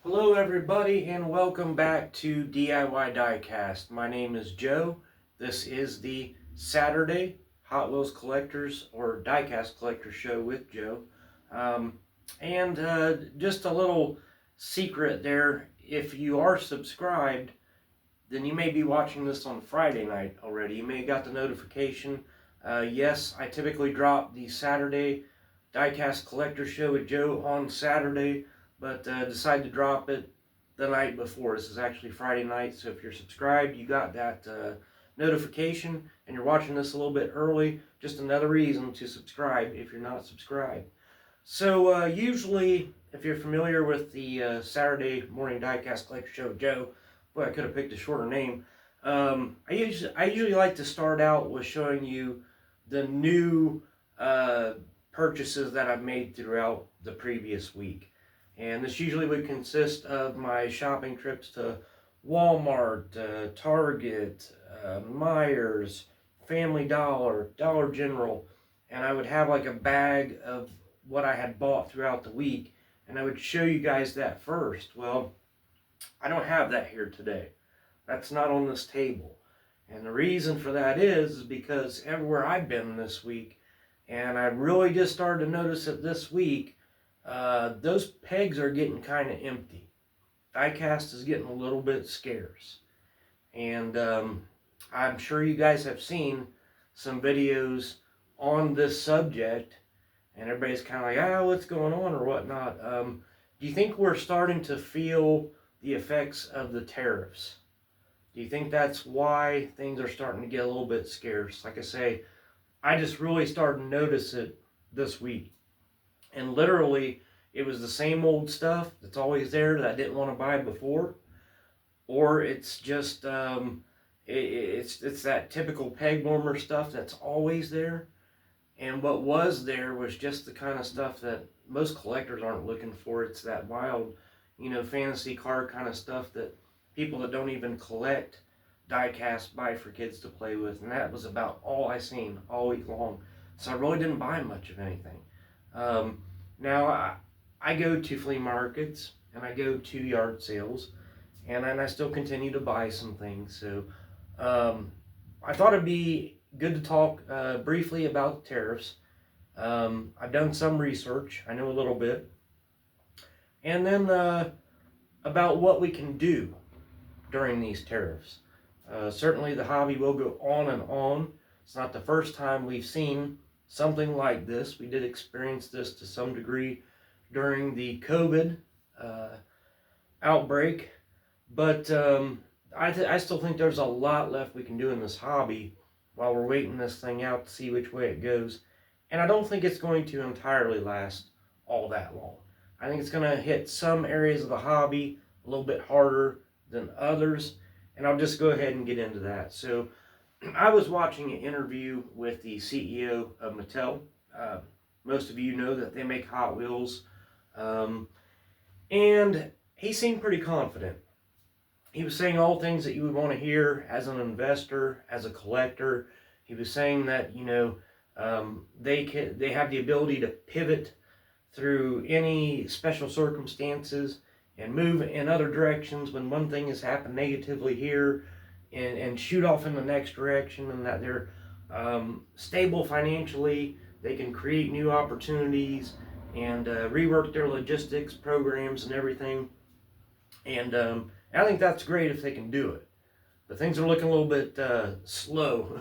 Hello everybody and welcome back to DIY Diecast. My name is Joe. This is the Saturday Hot Wheels Collectors or Diecast Collectors show with Joe. And just a little secret there, if you are subscribed, then you may be watching this on Friday night already. You may have got the notification. Yes, I typically drop the Saturday Diecast Collector show with Joe on Saturday, but decided to drop it the night before. This is actually Friday night, so if you're subscribed, you got that notification, and you're watching this a little bit early, just another reason to subscribe if you're not subscribed. So usually, if you're familiar with the Saturday morning Diecast Collector show with Joe, boy, I could have picked a shorter name. I usually like to start out with showing you the new purchases that I've made throughout the previous week. And this usually would consist of my shopping trips to Walmart, Target, Myers, Family Dollar, Dollar General, and I would have like a bag of what I had bought throughout the week, and I would show you guys that first. Well, I don't have that here today. That's not on this table. And the reason for that is because everywhere I've been this week, and I really just started to notice it this week, those pegs are getting kind of empty. Diecast is getting a little bit scarce. And I'm sure you guys have seen some videos on this subject, and everybody's kind of like, what's going on or whatnot. Do you think we're starting to feel the effects of the tariffs? Do you think that's why things are starting to get a little bit scarce? Like I say, I just really started to notice it this week. And literally, it was the same old stuff that's always there that I didn't want to buy before. Or it's just, it's that typical peg warmer stuff that's always there. And what was there was just the kind of stuff that most collectors aren't looking for. It's that wild, fantasy car kind of stuff that people that don't even collect diecast buy for kids to play with. And that was about all I seen all week long. So I really didn't buy much of anything. Now, I go to flea markets and I go to yard sales, and I still continue to buy some things. So I thought it'd be good to talk briefly about the tariffs. I've done some research. I know a little bit. And then about what we can do during these tariffs. Certainly the hobby will go on and on. It's not the first time we've seen something like this. We did experience this to some degree during the COVID outbreak, but I still think there's a lot left we can do in this hobby while we're waiting this thing out to see which way it goes. And I don't think it's going to entirely last all that long. I think it's going to hit some areas of the hobby a little bit harder than others, and I'll just go ahead and get into that. So I was watching an interview with the CEO of Mattel. Most of you know that they make Hot Wheels, and he seemed pretty confident. He was saying all things that you would want to hear as an investor, as a collector. He was saying that they have the ability to pivot through any special circumstances and move in other directions when one thing has happened negatively here, and shoot off in the next direction, and that they're stable financially. They can create new opportunities and rework their logistics programs and everything. And I think that's great if they can do it. But things are looking a little bit slow.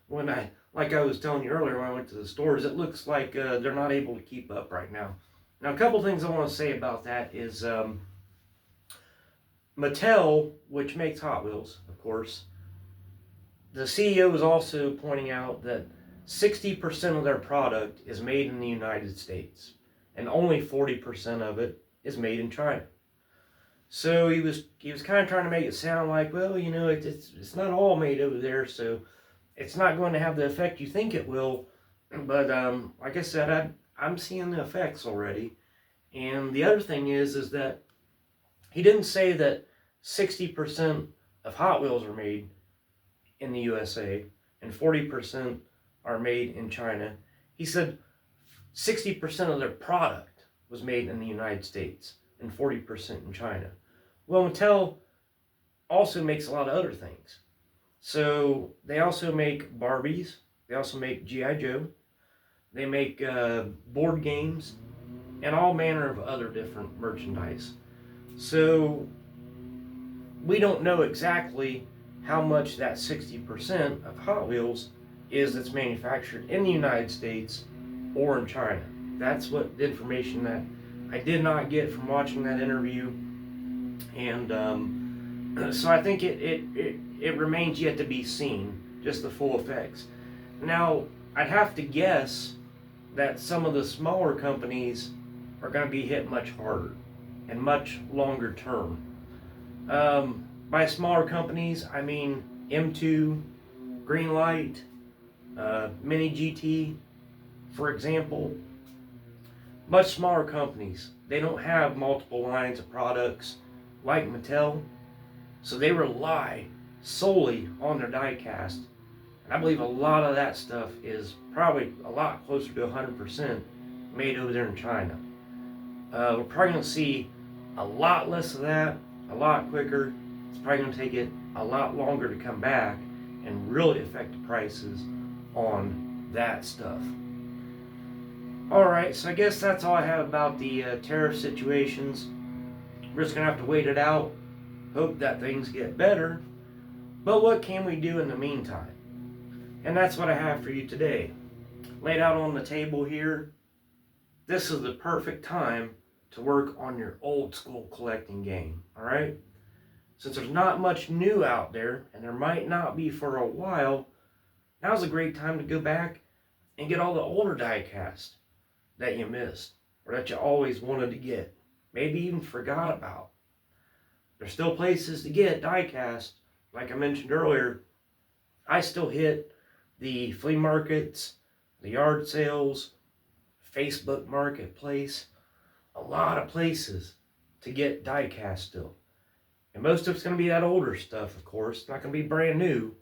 Like I was telling you earlier when I went to the stores, it looks like they're not able to keep up right now. Now, a couple things I want to say about that is Mattel, which makes Hot Wheels, of course, the CEO is also pointing out that 60% of their product is made in the United States, and only 40% of it is made in China. So he was kind of trying to make it sound like, well, it's not all made over there, so it's not going to have the effect you think it will. But like I said, I'm seeing the effects already. And the other thing is that he didn't say that 60% of Hot Wheels are made in the USA and 40% are made in China. He said 60% of their product was made in the United States. and 40% in China. Well, Mattel also makes a lot of other things. So they also make Barbies. They also make G.I. Joe. They make board games and all manner of other different merchandise. So we don't know exactly how much that 60% of Hot Wheels is that's manufactured in the United States or in China. That's what the information that I did not get from watching that interview. And so I think it remains yet to be seen, just the full effects. Now, I'd have to guess that some of the smaller companies are going to be hit much harder and much longer term. By smaller companies, I mean M2, Greenlight, Mini GT, for example. Much smaller companies. They don't have multiple lines of products like Mattel, so they rely solely on their diecast. And I believe a lot of that stuff is probably a lot closer to 100% made over there in China. We're probably going to see a lot less of that, a lot quicker. It's probably going to take it a lot longer to come back and really affect the prices on that stuff. Alright, so I guess that's all I have about the tariff situations. We're just going to have to wait it out, hope that things get better. But what can we do in the meantime? And that's what I have for you today. Laid out on the table here, this is the perfect time to work on your old school collecting game, alright? Since there's not much new out there, and there might not be for a while, now's a great time to go back and get all the older diecast that you missed, or that you always wanted to get, maybe even forgot about. There's still places to get diecast. Like I mentioned earlier, I still hit the flea markets, the yard sales, Facebook Marketplace, a lot of places to get diecast still. And most of it's going to be that older stuff, of course. It's not going to be brand new,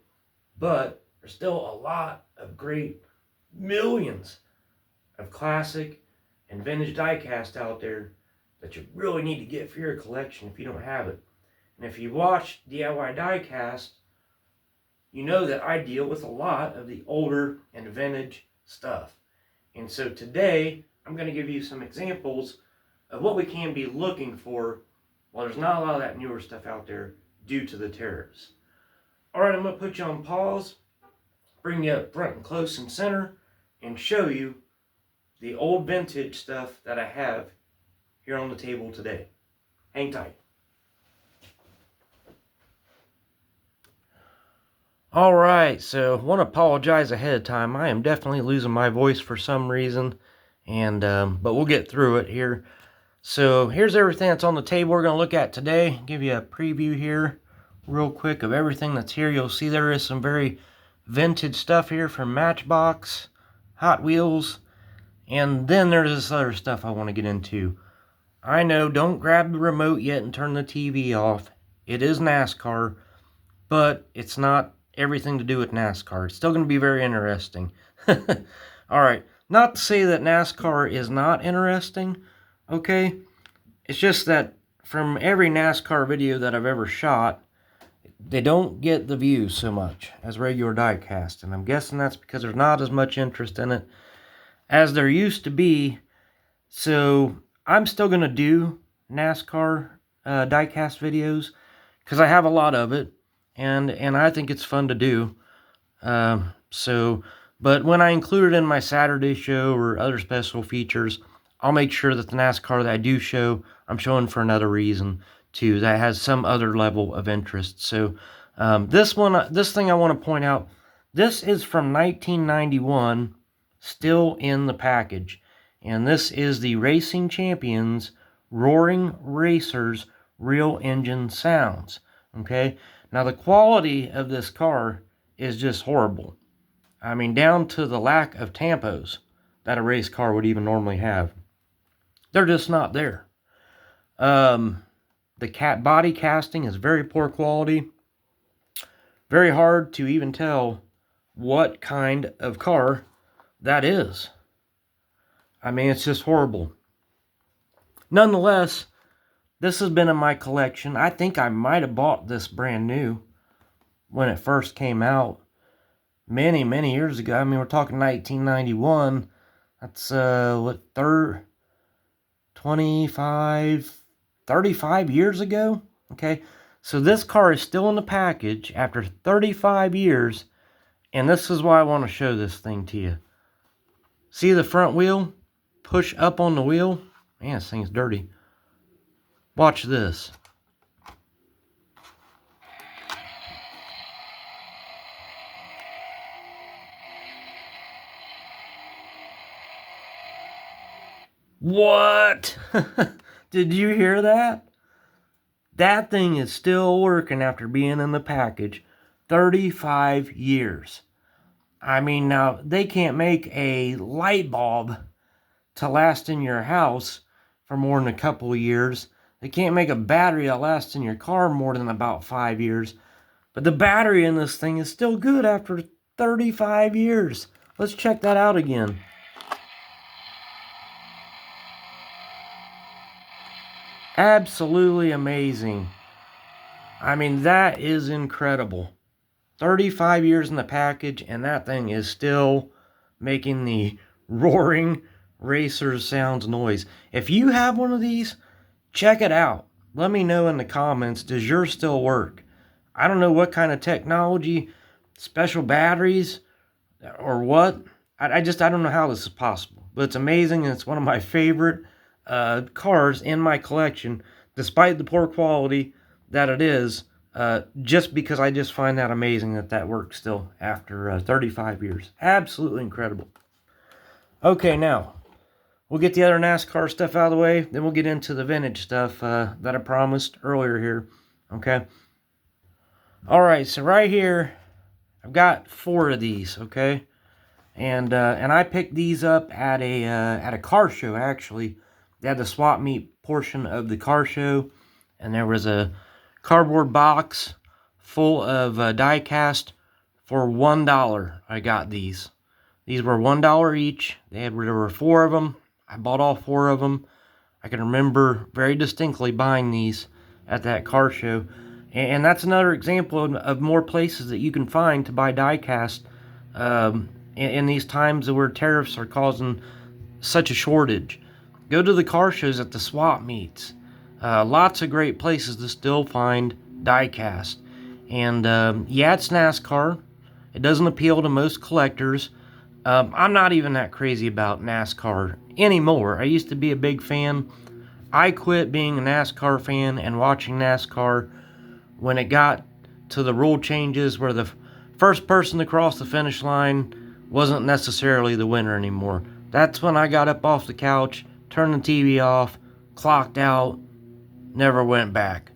but there's still a lot of great millions of classic and vintage diecast out there that you really need to get for your collection if you don't have it. And if you watch DIY Diecast, you know that I deal with a lot of the older and vintage stuff. And so today, I'm going to give you some examples of what we can be looking for while there's not a lot of that newer stuff out there due to the tariffs. Alright, I'm going to put you on pause, bring you up front and close and center, and show you the old vintage stuff that I have here on the table today. Hang tight. Alright, so I want to apologize ahead of time. I am definitely losing my voice for some reason, and but we'll get through it here. So here's everything that's on the table we're going to look at today. Give you a preview here real quick of everything that's here. You'll see there is some very vintage stuff here from Matchbox, Hot Wheels, and then there's this other stuff I want to get into. I know, don't grab the remote yet and turn the TV off. It is NASCAR, but it's not everything to do with NASCAR. It's still going to be very interesting. Alright, not to say that NASCAR is not interesting, okay? It's just that from every NASCAR video that I've ever shot, they don't get the views so much as regular diecast. And I'm guessing that's because there's not as much interest in it as there used to be. So I'm still going to do NASCAR diecast videos because I have a lot of it, and I think it's fun to do. But when I include it in my Saturday show or other special features, I'll make sure that the NASCAR that I do show, I'm showing for another reason too, that has some other level of interest. So this thing I want to point out, this is from 1991, still in the package. And this is the Racing Champions Roaring Racers Real Engine Sounds. Okay, now the quality of this car is just horrible. I mean, down to the lack of tampos that a race car would even normally have. They're just not there. The body casting is very poor quality. Very hard to even tell what kind of car that is. I mean, it's just horrible. Nonetheless, This has been in my collection. I think I might have bought this brand new when it first came out many years ago. I mean, we're talking 1991. That's, 35 years ago. Okay, so this car is still in the package after 35 years, and this is why I want to show this thing to you. See the front wheel? Push up on the wheel. Man, this thing's dirty. Watch this. What? Did you hear that? That thing is still working after being in the package 35 years. I mean, now, they can't make a light bulb to last in your house for more than a couple of years. They can't make a battery that lasts in your car more than about 5 years. But the battery in this thing is still good after 35 years. Let's check that out again. Absolutely amazing. I mean, that is incredible. 35 years in the package, and that thing is still making the roaring racer sounds noise. If you have one of these, check it out. Let me know in the comments, does yours still work? I don't know what kind of technology, special batteries, or what. I don't know how this is possible. But it's amazing, and it's one of my favorite cars in my collection, despite the poor quality that it is, just because I just find that amazing that works still after 35 years. Absolutely incredible. Okay, now, we'll get the other NASCAR stuff out of the way, then we'll get into the vintage stuff that I promised earlier here, okay? Alright, so right here, I've got 4 of these, okay? And I picked these up at a car show, actually. They had the swap meet portion of the car show, and there was a cardboard box full of diecast for $1. I got these. These were $1 each. There were 4 of them. I bought all 4 of them. I can remember very distinctly buying these at that car show. And that's another example of more places that you can find to buy diecast in these times where tariffs are causing such a shortage. Go to the car shows at the swap meets. Lots of great places to still find diecast. And yeah, it's NASCAR. It doesn't appeal to most collectors. I'm not even that crazy about NASCAR anymore. I used to be a big fan. I quit being a NASCAR fan and watching NASCAR when it got to the rule changes where the first person to cross the finish line wasn't necessarily the winner anymore. That's when I got up off the couch, turned the TV off, clocked out, never went back.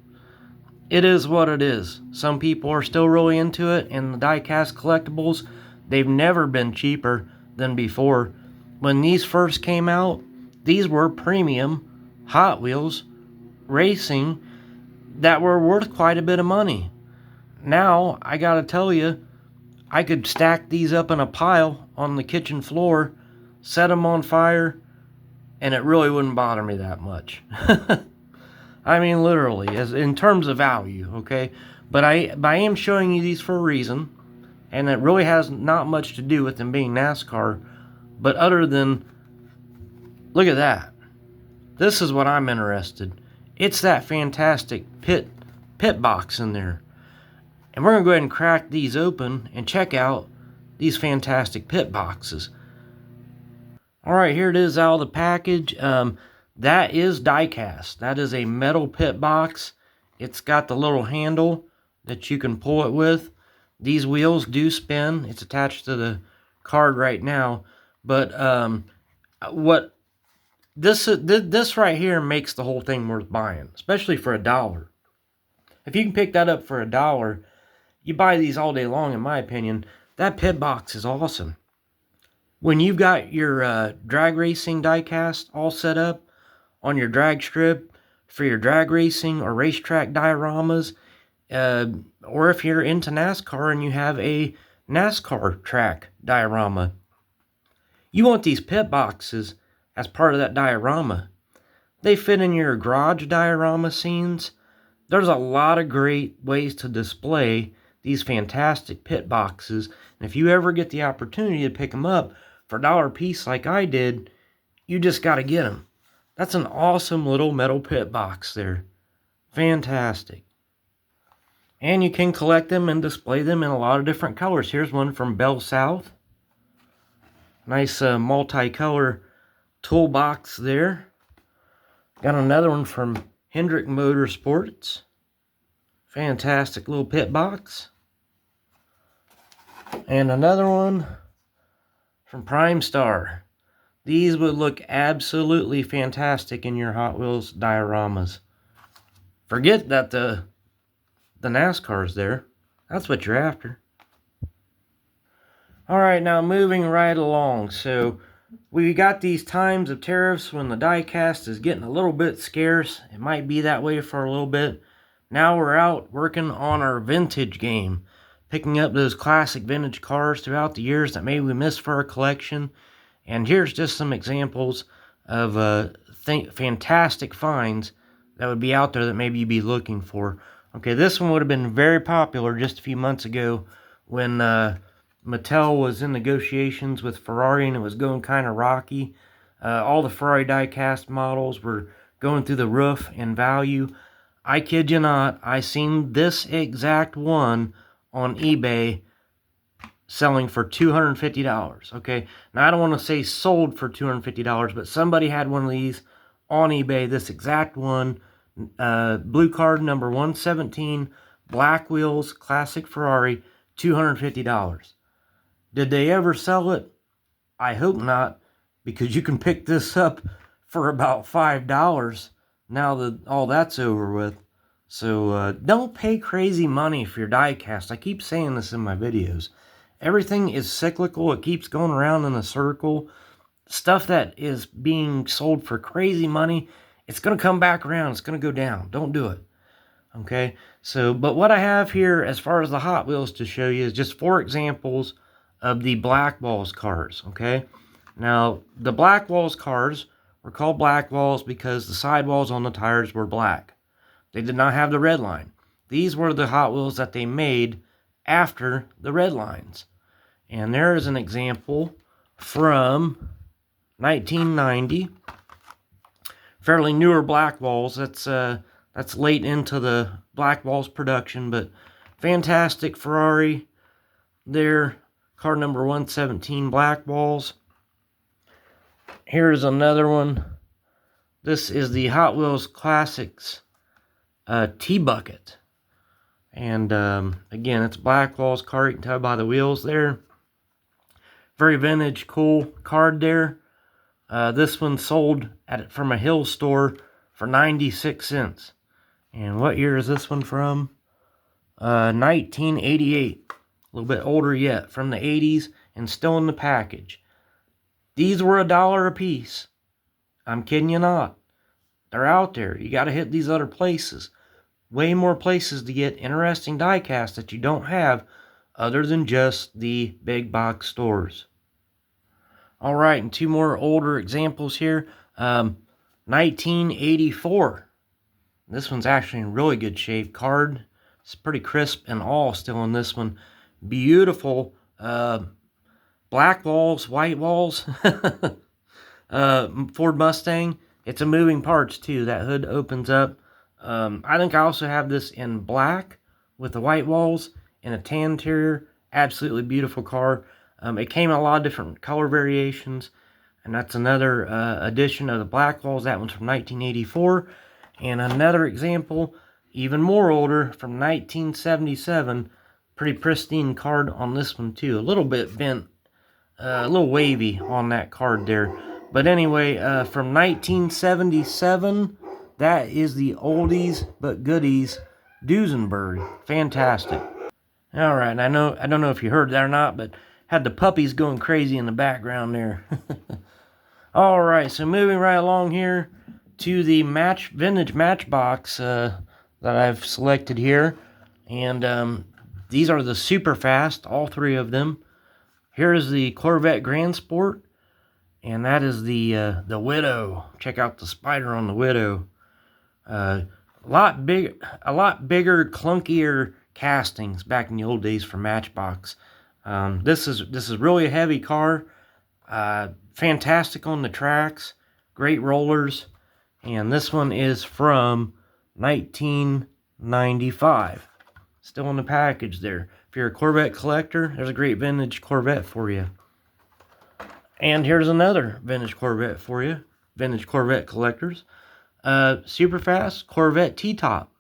It is what it is. Some people are still really into it, and the diecast collectibles, they've never been cheaper than before. When these first came out, these were premium Hot Wheels racing that were worth quite a bit of money. Now, I gotta tell you, I could stack these up in a pile on the kitchen floor, set them on fire, and it really wouldn't bother me that much. I mean, literally, as in terms of value, okay? But I am showing you these for a reason, and it really has not much to do with them being NASCAR, but other than, look at that. This is what I'm interested. It's that fantastic pit box in there. And we're going to go ahead and crack these open and check out these fantastic pit boxes. Alright, here it is out of the package. That is diecast. That is a metal pit box. It's got the little handle that you can pull it with. These wheels do spin. It's attached to the card right now. But what this right here makes the whole thing worth buying, especially for $1. If you can pick that up for $1, you buy these all day long, in my opinion. That pit box is awesome. When you've got your drag racing diecast all set up on your drag strip for your drag racing or racetrack dioramas, or if you're into NASCAR and you have a NASCAR track diorama, you want these pit boxes as part of that diorama. They fit in your garage diorama scenes. There's a lot of great ways to display these fantastic pit boxes. And if you ever get the opportunity to pick them up for $1 a piece like I did, you just got to get them. That's an awesome little metal pit box there. Fantastic. And you can collect them and display them in a lot of different colors. Here's one from Bell South. Nice multicolor toolbox there. Got another one from Hendrick Motorsports. Fantastic little pit box. And another one from Prime Star. These would look absolutely fantastic in your Hot Wheels dioramas. Forget that the NASCAR's there. That's what you're after. Alright, now moving right along. So we got these times of tariffs when the diecast is getting a little bit scarce. It might be that way for a little bit. Now we're out working on our vintage game. Picking up those classic vintage cars throughout the years that maybe we missed for our collection. And here's just some examples of fantastic finds that would be out there that maybe you'd be looking for. Okay, this one would have been very popular just a few months ago when Mattel was in negotiations with Ferrari and it was going kind of rocky. All the Ferrari diecast models were going through the roof in value. I kid you not, I seen this exact one on eBay selling for $250. Okay, now I don't want to say sold for $250, but somebody had one of these on eBay, this exact one. Blue card number 117, black wheels, classic Ferrari, $250. Did they ever sell it? I hope not, because you can pick this up for about $5 now that all that's over with. So don't pay crazy money for your diecast. I keep saying this in my videos. Everything is cyclical. It keeps going around in a circle. Stuff that is being sold for crazy money, it's going to come back around. It's going to go down. Don't do it. Okay? So, but what I have here as far as the Hot Wheels to show you is just 4 examples of the Black Walls cars. Okay? Now, the Black Walls cars were called Black Walls because the sidewalls on the tires were black. They did not have the red line. These were the Hot Wheels that they made after the red lines. And there is an example from 1990. Fairly newer Black Walls. That's late into the Black Walls production, but fantastic Ferrari there. Car number 117 Black Walls. Here's another one. This is the Hot Wheels Classics T-Bucket. And again, it's Black Walls car. You can tell by the wheels there. Very vintage, cool card there. This one sold from a Hill store for 96 cents. And what year is this one from? 1988. A little bit older yet, from the 80s and still in the package. These were $1 a piece. I'm kidding you not. They're out there. You got to hit these other places. Way more places to get interesting diecast that you don't have other than just the big box stores. Alright, and 2 more older examples here. 1984. This one's actually in really good shape. Card, it's pretty crisp and all still in this one. Beautiful black walls, white walls. Ford Mustang. It's a moving parts too. That hood opens up. I think I also have this in black with the white walls and a tan interior. Absolutely beautiful car. It came in a lot of different color variations. And that's another edition of the Black Walls. That one's from 1984. And another example, even more older, from 1977. Pretty pristine card on this one too. A little bit bent, a little wavy on that card there. But anyway, from 1977, that is the oldies but goodies Duesenberg. Fantastic. Alright, and I don't know if you heard that or not, but had the puppies going crazy in the background there. Alright, so moving right along here to the vintage Matchbox that I've selected here. And these are the super fast, all 3 of them. Here is the Corvette Grand Sport. and that is the Widow. Check out the spider on the Widow. A lot bigger, clunkier castings back in the old days for Matchbox. This is really a heavy car. Fantastic on the tracks, great rollers, and this one is from 1995. Still in the package there. If you're a Corvette collector, there's a great vintage Corvette for you. And here's another vintage Corvette for you. Vintage Corvette collectors. Super fast Corvette T-Top.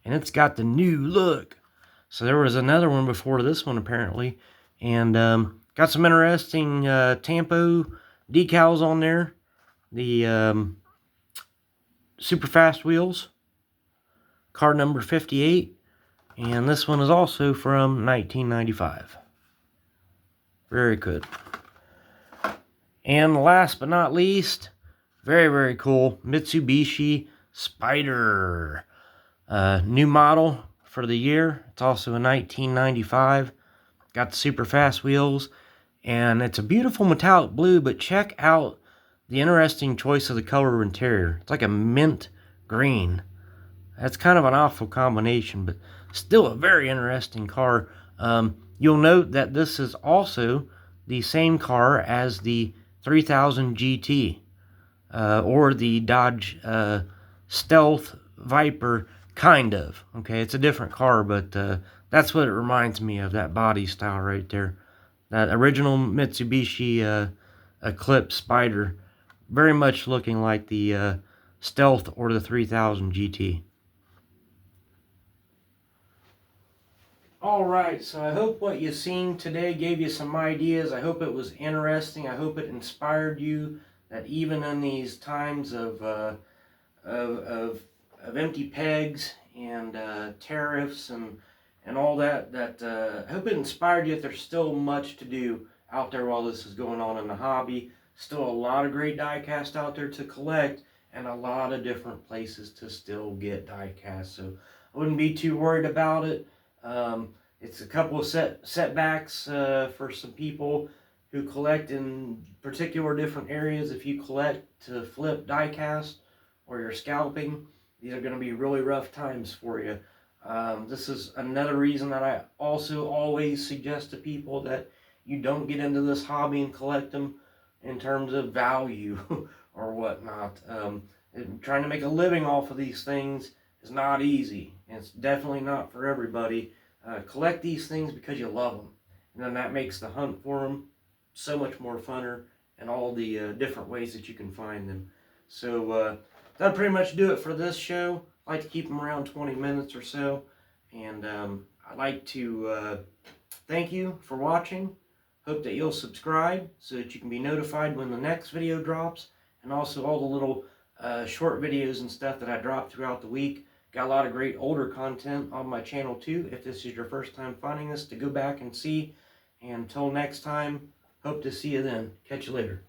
And it's got the new look. So there was another one before this one apparently. And got some interesting Tampo decals on there. The super fast wheels. Car number 58. And this one is also from 1995. Very good. And last but not least, very, very cool, Mitsubishi Spider. New model for the year. It's also a 1995. Got the super fast wheels. And it's a beautiful metallic blue, but check out the interesting choice of the color interior. It's like a mint green. That's kind of an awful combination, but still a very interesting car. You'll note that this is also the same car as the 3000 GT or the Dodge Stealth Viper, kind of. Okay, it's a different car, but that's what it reminds me of, that body style right there. That original Mitsubishi Eclipse Spider, very much looking like the Stealth or the 3000 GT. Alright, so I hope what you've seen today gave you some ideas. I hope it was interesting. I hope it inspired you that even in these times of empty pegs and tariffs and all that, I hope it inspired you that there's still much to do out there while this is going on in the hobby. Still a lot of great diecast out there to collect and a lot of different places to still get diecast. So I wouldn't be too worried about it. It's a couple of setbacks for some people who collect in particular different areas. If you collect to flip diecast or you're scalping, these are going to be really rough times for you. This is another reason that I also always suggest to people that you don't get into this hobby and collect them in terms of value or whatnot. Trying to make a living off of these things is not easy. It's definitely not for everybody. Collect these things because you love them, and then that makes the hunt for them so much more funner, and all the different ways that you can find them. So that'll pretty much do it for this show. I like to keep them around 20 minutes or so, and I'd like to thank you for watching. Hope that you'll subscribe so that you can be notified when the next video drops, and also all the little short videos and stuff that I drop throughout the week. Got a lot of great older content on my channel too, if this is your first time finding this, to go back and see. And until next time, hope to see you then. Catch you later.